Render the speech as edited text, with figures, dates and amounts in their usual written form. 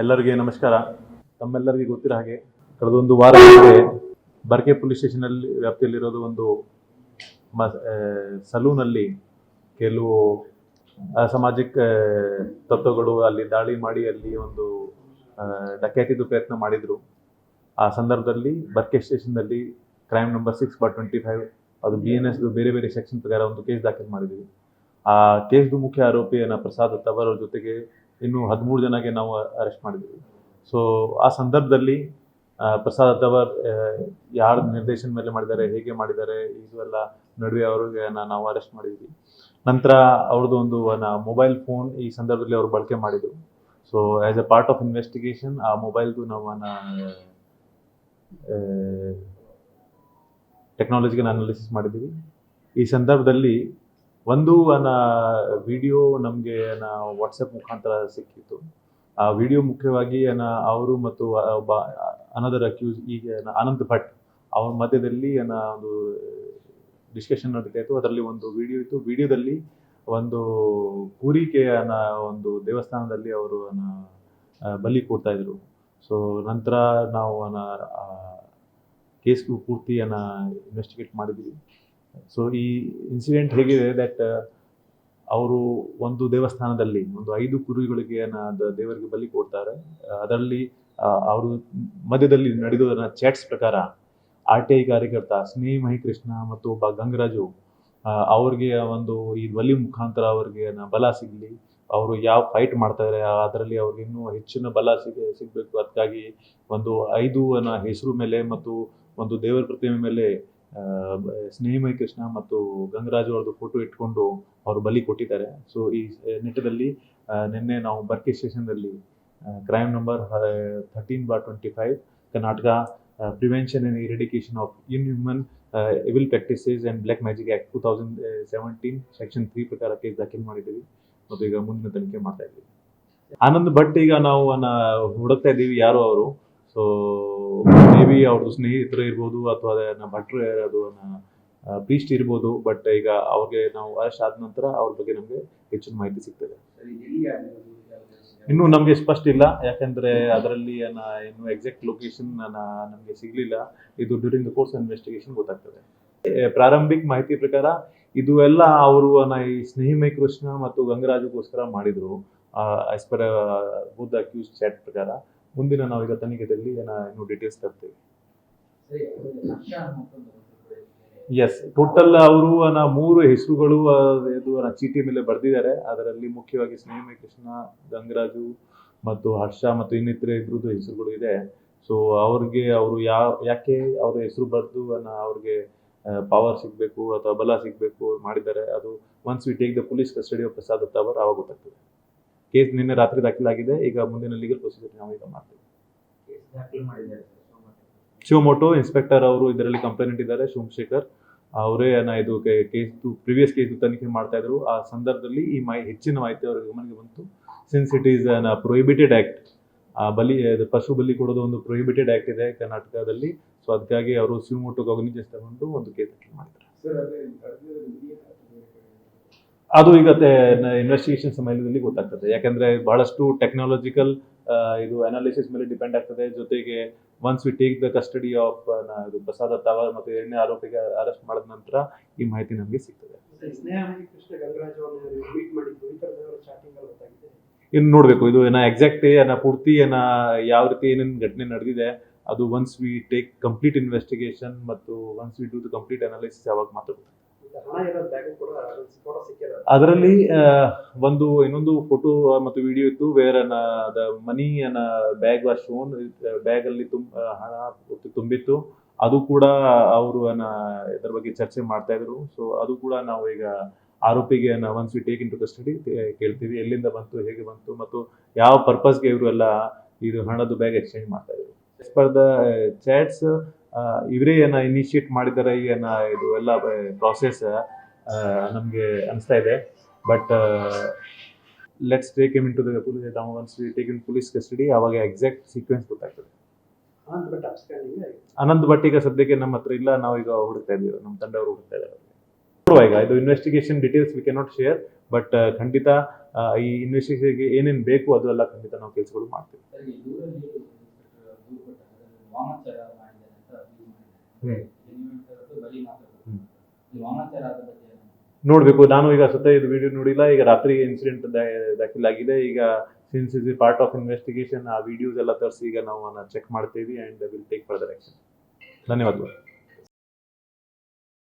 ಎಲ್ಲರಿಗೆ ನಮಸ್ಕಾರ. ತಮ್ಮೆಲ್ಲರಿಗೆ ಗೊತ್ತಿರೋ ಹಾಗೆ ಕಳೆದೊಂದು ವಾರ ಹಿಂದೆ ಬರ್ಕೆ ಪೊಲೀಸ್ ಸ್ಟೇಷನ್ ಅಲ್ಲಿ ವ್ಯಾಪ್ತಿಯಲ್ಲಿರೋದು ಒಂದು ಸಲೂನಲ್ಲಿ ಕೆಲವು ಅಸಾಮಾಜಿಕ ತತ್ವಗಳು ಅಲ್ಲಿ ದಾಳಿ ಮಾಡಿ ಅಲ್ಲಿ ಒಂದು ಡಕ್ಯಾತಿದು ಪ್ರಯತ್ನ ಮಾಡಿದ್ರು. ಆ ಸಂದರ್ಭದಲ್ಲಿ ಬರ್ಕೆ ಸ್ಟೇಷನ್ನಲ್ಲಿ ಕ್ರೈಮ್ ನಂಬರ್ 6/25 ಅದು BNS ಬೇರೆ ಬೇರೆ ಸೆಕ್ಷನ್ ಪ್ರಕಾರ ಒಂದು ಕೇಸ್ ದಾಖಲು ಮಾಡಿದ್ವಿ. ಆ ಕೇಸ್ದು ಮುಖ್ಯ ಆರೋಪಿಯನ್ನ ಪ್ರಸಾದ್ ತವರ್ ಅವ್ರ ಜೊತೆಗೆ ಇನ್ನು 13 ಜನಗೆ ನಾವು ಅರೆಸ್ಟ್ ಮಾಡಿದ್ವಿ. ಸೊ ಆ ಸಂದರ್ಭದಲ್ಲಿ ಪ್ರಸಾದ್ ತವರ್ ಯಾರ ನಿರ್ದೇಶನ ಮೇಲೆ ಮಾಡಿದ್ದಾರೆ, ಹೇಗೆ ಮಾಡಿದ್ದಾರೆ, ಇದು ಎಲ್ಲ ನಡುವೆ ಅವ್ರಿಗೆ ನಾವು ಅರೆಸ್ಟ್ ಮಾಡಿದ್ವಿ. ನಂತರ ಅವ್ರದ್ದು ಒಂದು ಮೊಬೈಲ್ ಫೋನ್ ಈ ಸಂದರ್ಭದಲ್ಲಿ ಅವ್ರು ಬಳಕೆ ಮಾಡಿದ್ರು. So as A part of investigation ಆ ಮೊಬೈಲ್ದು ನಾವು ಟೆಕ್ನಾಲಜಿಗೆ ಅನಾಲಿಸಿಸ್ ಮಾಡಿದ್ದೀವಿ. ಈ ಸಂದರ್ಭದಲ್ಲಿ ಒಂದು ವಿಡಿಯೋ ನಮಗೆ ವಾಟ್ಸಪ್ ಮುಖಾಂತರ ಸಿಕ್ಕಿತ್ತು. ಆ ವಿಡಿಯೋ ಮುಖ್ಯವಾಗಿ ಅವರು ಮತ್ತು ಒಬ್ಬ ಅನದರ್ ಅಕ್ಯೂಸ್ ಈಗ ಅನಂತ್ ಭಟ್ ಅವ್ರ ಮಧ್ಯದಲ್ಲಿ ಒಂದು ಡಿಸ್ಕಷನ್ ನಡೀತಾ ಇತ್ತು. ಅದರಲ್ಲಿ ಒಂದು ವಿಡಿಯೋ ಇತ್ತು. ವಿಡಿಯೋದಲ್ಲಿ ಒಂದು ಪೂರಿಕೆಯ ಒಂದು ದೇವಸ್ಥಾನದಲ್ಲಿ ಅವರು ಬಲಿ ಕೊಡ್ತಾ ಇದ್ರು. ಸೊ ನಂತರ ನಾವು ಕೇಸ್ಗೂ ಪೂರ್ತಿ ಇನ್ವೆಸ್ಟಿಗೇಟ್ ಮಾಡಿದ್ವಿ. ಸೊ ಈ ಇನ್ಸಿಡೆಂಟ್ ಹೇಗಿದೆ ದಟ್ ಅವರು ಒಂದು ದೇವಸ್ಥಾನದಲ್ಲಿ ಒಂದು 5 ಕುರಿಗಳಿಗೆ ದೇವರಿಗೆ ಬಲಿ ಕೊಡ್ತಾರೆ. ಅದರಲ್ಲಿ ಅವರು ಮಧ್ಯದಲ್ಲಿ ನಡೆದ ಚಾಟ್ಸ್ ಪ್ರಕಾರ RTI ಕಾರ್ಯಕರ್ತ ಸ್ನೇಹಿ ಮಹಿಕೃಷ್ಣ ಮತ್ತು ಒಬ್ಬ ಗಂಗರಾಜು ಅವ್ರಿಗೆ ಒಂದು ಈ ಬಲಿ ಮುಖಾಂತರ ಅವ್ರಿಗೆ ಬಲ ಸಿಗಲಿ, ಅವರು ಯಾವ ಫೈಟ್ ಮಾಡ್ತಾರೆ ಅದರಲ್ಲಿ ಅವ್ರಿಗೆ ಇನ್ನೂ ಹೆಚ್ಚಿನ ಬಲ ಸಿಗಬೇಕು, ಅದಕ್ಕಾಗಿ ಒಂದು 5 ಹೆಸರು ಮೇಲೆ ಮತ್ತು ಒಂದು ದೇವರ ಪ್ರತಿಮೆ ಮೇಲೆ ಸ್ನೇಹಿಮಯ ಕೃಷ್ಣ ಮತ್ತು ಗಂಗರಾಜು ಅವ್ರದ್ದು ಫೋಟೋ ಇಟ್ಕೊಂಡು ಅವರು ಬಲಿ ಕೊಟ್ಟಿದ್ದಾರೆ. ಸೊ ಈ ನಿಟ್ಟಿನಲ್ಲಿ ನಿನ್ನೆ ನಾವು ಬರ್ಕೆ ಸ್ಟೇಷನ್ದಲ್ಲಿ crime number 13/25 Karnataka prevention and eradication of inhuman evil practices and black magic act 2017 section 3 ಪ್ರಕಾರ ಕೇಸ್ ದಾಖಲು ಮಾಡಿದ್ದೀವಿ ಮತ್ತು ಈಗ ಮುಂದಿನ ತನಿಖೆ ಮಾಡ್ತಾ ಇದ್ದೀವಿ. ಆನಂದ್ ಭಟ್ ಈಗ ನಾವು ಹುಡುಕ್ತಾ ಇದ್ದೀವಿ ಯಾರು ಅವರು. ಸೊ ಮೇ ಬಿ ಅವ್ರದ್ದು ಸ್ನೇಹಿತರು ಇರ್ಬೋದು ಅಥವಾ ಭಟ್ರು ಯಾರು ಪ್ರೀಸ್ಟ್ ಇರ್ಬೋದು. ಬಟ್ ಈಗ ಅವ್ರಿಗೆ ನಾವು ಅರೆಸ್ಟ್ ಆದ ನಂತರ ಅವ್ರ ಬಗ್ಗೆ ನಮಗೆ ಹೆಚ್ಚಿನ ಮಾಹಿತಿ ಸಿಗ್ತದೆ. ಇನ್ನು ನಮಗೆ ಸ್ಪಷ್ಟ ಇಲ್ಲ, ಯಾಕಂದ್ರೆ ಅದರಲ್ಲಿ ಇನ್ನು ಎಕ್ಸಾಕ್ಟ್ ಲೊಕೇಶನ್ ನಮಗೆ ಸಿಗ್ಲಿಲ್ಲ. ಇದು ಡ್ಯೂರಿಂಗ್ ದ ಕೋರ್ಸ್ ಇನ್ವೆಸ್ಟಿಗೇಷನ್ ಗೊತ್ತಾಗ್ತದೆ. ಪ್ರಾರಂಭಿಕ ಮಾಹಿತಿ ಪ್ರಕಾರ ಇದು ಎಲ್ಲ ಅವರು ಈ ಸ್ನೇಹಿಮಯ ಕೃಷ್ಣ ಮತ್ತು ಗಂಗರಾಜುಗೋಸ್ಕರ ಮಾಡಿದ್ರು ಆಸ್ ಪರ್ ಬುದ್ಧ ಅಕ್ಯೂಸ್ ಚಾಟ್ ಪ್ರಕಾರ. ಮುಂದಿನ ನಾವು ಈಗ ತನಿಖೆಯಲ್ಲಿ ಇನ್ನು ಡೀಟೇಲ್ಸ್ ತರ್ತೇವೆ. ಎಸ್, ಟೋಟಲ್ ಅವರು 3 ಹೆಸರುಗಳು ಇದು ಚೀಟಿ ಮೇಲೆ ಬರೆದಿದ್ದಾರೆ. ಅದರಲ್ಲಿ ಮುಖ್ಯವಾಗಿ ಸ್ನೇಹಿಮಯ ಕೃಷ್ಣ, ಗಂಗರಾಜು ಮತ್ತು ಹರ್ಷ ಮತ್ತು ಇನ್ನಿತರೆ ಇಬ್ಬರದ್ದು ಹೆಸರುಗಳು ಇದೆ. ಸೊ ಅವ್ರಿಗೆ ಅವರು ಯಾಕೆ ಅವ್ರ ಹೆಸರು ಬರೆದು ಅವ್ರಿಗೆ ಪವರ್ ಸಿಗಬೇಕು ಅಥವಾ ಬಲ ಸಿಗಬೇಕು ಮಾಡಿದ್ದಾರೆ, ಅದು once we take the police custody of Prasad ತವರ್ ಆವಾಗ ಗೊತ್ತಾಗ್ತದೆ. ಕೇಸ್ ನಿನ್ನೆ ರಾತ್ರಿ ದಾಖಲಾಗಿದೆ. ಈಗ ಮುಂದಿನ ಲೀಗಲ್ ಪ್ರೊಸೀಜರ್ ನಾವು ಈಗ ಮಾಡ್ತೀವಿ. ಶಿವಮೊಗ್ಗ ಇನ್ಸ್ಪೆಕ್ಟರ್ ಅವರು ಇದರಲ್ಲಿ ಕಂಪ್ಲೇಂಟ್ ಇದ್ದಾರೆ, ಸೋಮಶೇಖರ್ ಅವರೇ ಇದು ಪ್ರಿವಿಯಸ್ ಕೇಸ್ ತನಿಖೆ ಮಾಡ್ತಾ ಇದ್ರು. ಆ ಸಂದರ್ಭದಲ್ಲಿ ಈ ಹೆಚ್ಚಿನ ಮಾಹಿತಿ ಅವರ ಗಮನಕ್ಕೆ ಬಂತು. Since it is prohibited act, ಪಶು ಬಲಿ ಕೊಡೋದು ಒಂದು ಪ್ರೊಹಿಬಿಟೆಡ್ ಆಕ್ಟ್ ಇದೆ ಕರ್ನಾಟಕದಲ್ಲಿ. ಸೊ ಅದಕ್ಕಾಗಿ ಅವರು ಶಿವಮೊಗ್ಗ ಕಾಗ್ನಿಜೆನ್ಸ್ ತಗೊಂಡು ಒಂದು ಕೇಸ್ ಮಾಡ್ತಾರೆ. ಅದು ಈಗ ಇನ್ವೆಸ್ಟಿಗೇಷನ್ ಸಮಯದಲ್ಲಿ ಗೊತ್ತಾಗ್ತದೆ, ಯಾಕಂದ್ರೆ ಬಹಳಷ್ಟು ಟೆಕ್ನಾಲಜಿಕಲ್ ಇದು ಅನಾಲಿಸಿಸ್ ಮೇಲೆ ಡಿಪೆಂಡ್ ಆಗ್ತದೆ. ಜೊತೆಗೆ once we take the custody of Prasad ತವರ್ ಮತ್ತು 2ನೇ ಆರೋಪಿಗೆ ಅರೆಸ್ಟ್ ಮಾಡಿದ ನಂತರ ಈ ಮಾಹಿತಿ ನಮಗೆ ಸಿಗ್ತದೆ. ಇನ್ನು ನೋಡ್ಬೇಕು, ಇದು ಎಕ್ಸಾಕ್ಟ್ ಪೂರ್ತಿ ಯಾವ ರೀತಿ ಏನೇನು ಘಟನೆ ನಡೆದಿದೆ ಅದು once we take complete investigation ಮತ್ತು once we do the complete analysis ಯಾವಾಗ ಮಾತ್ರ. ಅದರಲ್ಲಿ ಇನ್ನೊಂದು ಫೋಟೋ ಮತ್ತು ವಿಡಿಯೋ ಇತ್ತು. Where the money bag was shown. Bag ಅಲ್ಲಿ ಹಣ ತುಂಬಿತ್ತು. ಅದು ಕೂಡ ಅವರು ಇದರ ಬಗ್ಗೆ ಚರ್ಚೆ ಮಾಡ್ತಾ ಇದ್ರು. ಸೊ ಅದು ಕೂಡ ನಾವು ಈಗ ಆರೋಪಿಗೆ once we take into custody ಕೇಳ್ತೀವಿ, ಎಲ್ಲಿಂದ ಬಂತು, ಹೇಗೆ ಬಂತು ಮತ್ತು ಯಾವ ಪರ್ಪಸ್ಗೆ ಇವರು ಎಲ್ಲ ಇದು ಹಣದ ಬ್ಯಾಗ್ ಎಕ್ಸ್ಚೇಂಜ್ ಮಾಡ್ತಾ ಇದ್ರು. ಆಸ್ ಪರ್ ದ ಚಾಟ್ಸ್ ಇವರೇ ಇನಿಷಿಯೇಟ್ ಮಾಡಿದ್ದಾರೆ ಈ ಇದು ಎಲ್ಲ ಪ್ರಾಸೆಸ್ ನಮಗೆ ಅನಿಸ್ತಾ ಇದೆ. But let's take him into the police. Once we take in police custody ಆವಾಗ ಎಕ್ಸಾಕ್ಟ್ ಸೀಕ್ವೆನ್ಸ್ ಗೊತ್ತಾಗ್ತದೆ. ಅನಂತ್ ಭಟ್ ಈಗ ಸದ್ಯಕ್ಕೆ ನಮ್ಮ ಹತ್ರ ಇಲ್ಲ, ನಾವೀಗ ಹುಡುಕ್ತಾ ಇದ್ದೀವಿ, ನಮ್ಮ ತಂಡವರು ಹುಡುಕ್ತಾ ಇದ್ದಾರೆ. ಈಗ ಇದು investigation details we can not share, but ಖಂಡಿತ ಈ ಇನ್ವೆಸ್ಟಿಗೇಷನ್ಗೆ ಏನೇನು ಬೇಕು ಅದೆಲ್ಲ ಖಂಡಿತ ನಾವು ಕೆಲಸಗಳು ಮಾಡ್ತೀವಿ. ನೋಡಬೇಕು, ನಾನು ಈಗ ಸ್ವತಃ ಇದು ವಿಡಿಯೋ ನೋಡಿಲ್ಲ. ಈಗ ರಾತ್ರಿ ಇನ್ಸಿಡೆಂಟ್ ದಾಖಲಾಗಿದೆ. ಈಗ since is part of investigation, ಆ ವಿಡಿಯೋಸ್ ಎಲ್ಲ ತರಿಸಿ ಈಗ ನಾವು ಚೆಕ್ ಮಾಡ್ತೀವಿ and will take further action. ಧನ್ಯವಾದಗಳು.